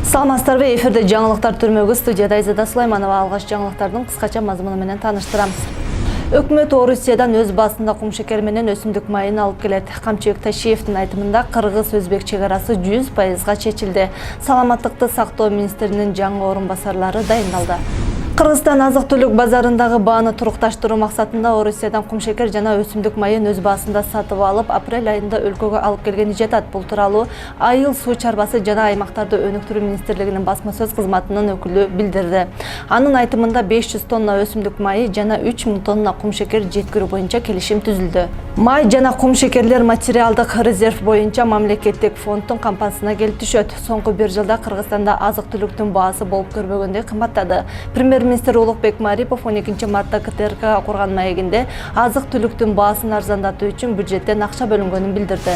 Саламатсыздарбы, эфирде жаңылыктар түрмөгү, студияда Айзада Сулайманова. Алгаш жаңылыктардын кыскача мазмуну менен тааныштырам. Өкмөт Орусиядан өз басында кумшекер менен өсүмдүк майын алып келет. Камчыбек Ташиевдин айтымында кыргыз-өзбек чегарасы 100%га чечилди. Саламаттыкты сактоо министринин жаңы орун басарлары дайындалды. Кыргызстан азык-түлүк базарындагы бааны турукташтыруу максатында Орусиядан кумшекер жана өсүмдүк майын өз баасында сатып алып, апрель айында өлкөгө алып келгени жатат. Бул тууралуу Айыл суу чарбасы жана аймактарды өнүктүрүү министрлигинин басма сөз кызматынын өкүлү билдирди. Анын айтымында 500 тонна өсүмдүк майы жана 3000 тонна кумшекер жеткирүү боюнча келишим түзүлдү. Май жана кумшекерлер материалдык резерв боюнча мамлекеттик фонддун кампасына келип түшөт. Соңку 1 жылда Кыргызстанда азык-түлүктүн баасы болуп көрбөгөндөй кымбаттады. Премьер-министр Улукбек Марипов 12 мартта КТРК курган маегинде азык-түлүктүн баасын арзандатуу үчүн бюджеттен акча бөлүнгөнүн билдирди.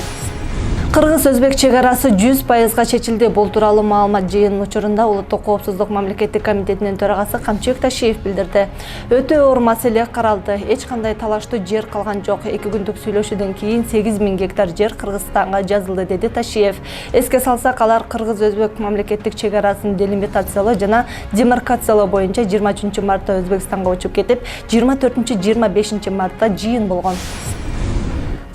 Кыргыз-өзбек чегарасы 100%га чечилди. Бул тууралуу маалымат жыйынын учурунда Улуттук коопсуздук мамлекеттик комитетинин төрагасы Камчыбек Ташиев билдирди. Өтө оор маселе каралды. Эч кандай талаштуу жер калган жок. 2 күндүк сүйлөшүүдөн кийин 8000 гектар жер Кыргызстанга жазылды, деди Ташиев. Эске салсак, алар кыргыз-өзбек мамлекеттик чегарасын делимитациялоо жана демаркациялоо боюнча 23 мартта Өзбекстанга учуп кетип, 24-25 мартта жыйын болгон.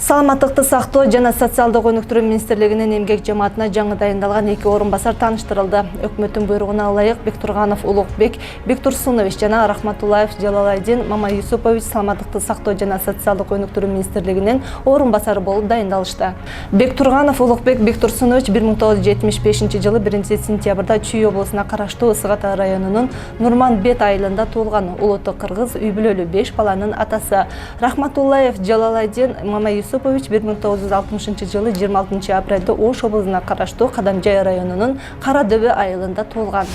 Саламаттыкты сактоо жана социалдык өнүктүрүү министрлигинин эмгек жамаатына жаңы дайындалган 2 орун басар тааныштырылды. Өкмөттүн буйругуна ылайык Бектурганов Улукбек, Бектурсунович жана Рахматуллаев Жалалайдин Мамаюсупович саламаттыкты сактоо жана социалдык өнүктүрүү министрлигинин орун басары болуп дайындалышты. Бектурганов Улукбек, Бектурсунович 1975 жылы 1-сентябрда Чүй облусуна караштуу Ысык Ата районунун Нурманбет айылында туулган. Улутту кыргыз, үй бүлөлүү 5 баланын атасы. Рахматуллаев Жалалайдин Мамаюсупович 1960 жылы 26 апрелде Ош облусуна караштуу Кадамжай районунун Кара Дөбө айылында туулган.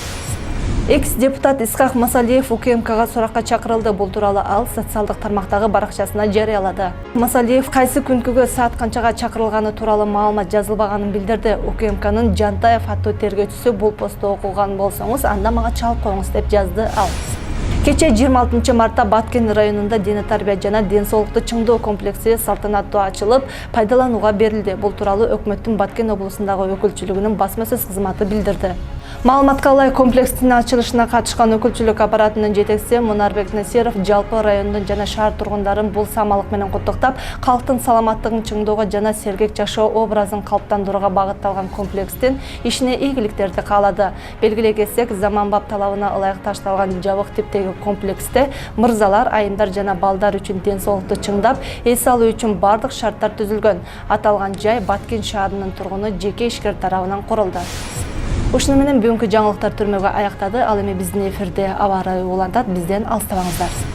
Экс-депутат Исхак Масалиев УКМКга суракка чакырылды. Бул тууралуу ал социалдык тармактагы баракчасына жарыялады. Масалиев кайсы күнгүгө саат канчага чакырылганы тууралуу маалымат жазылбаганын билдирди. УКМКнын Жантаев аттуу тергөөчүсү бул посту окуган болсоңуз, анда мага чалып коюңуз деп жазды ал. Кече 26 мартта Баткен районунда дене тарбия жана ден соолукту чыңдоо комплекси салтанаттуу ачылып, пайдаланууга берилди. Бул тууралуу өкмөттүн Баткен облусундагы өкүлчүлүгүнүн басма сөз кызматы билдирди. Маалыматка ылайык, комплекстин ачылышына катышкан өкүлчүлүк аппаратынын жетекчиси Мунарбек Насиров жалпы райондун жана шаар тургундарын бул самалык менен куттуктап, калктын саламаттыгын чыңдоого жана сергек жашоо образын калыптандырууга багытталган комплекстин ишине ийгиликтерди каалады. Белгилей кетсек, заманбап талабына ылайык ташталган жабык типтеги комплексте мырзалар, айымдар жана балдар үчүн ден соолукту чыңдап, эс алуу үчүн бардык шарттар түзүлгөн. Аталган жай Баткен шаарынын тургуну жеке ишкер тарабынан курулду. Ушуну менен бүгүнкү жаңылыктар түрмөгү аяктады. Ал эми биздин эфирде аба ырайы улантат. Бизден алыстабаңыздар.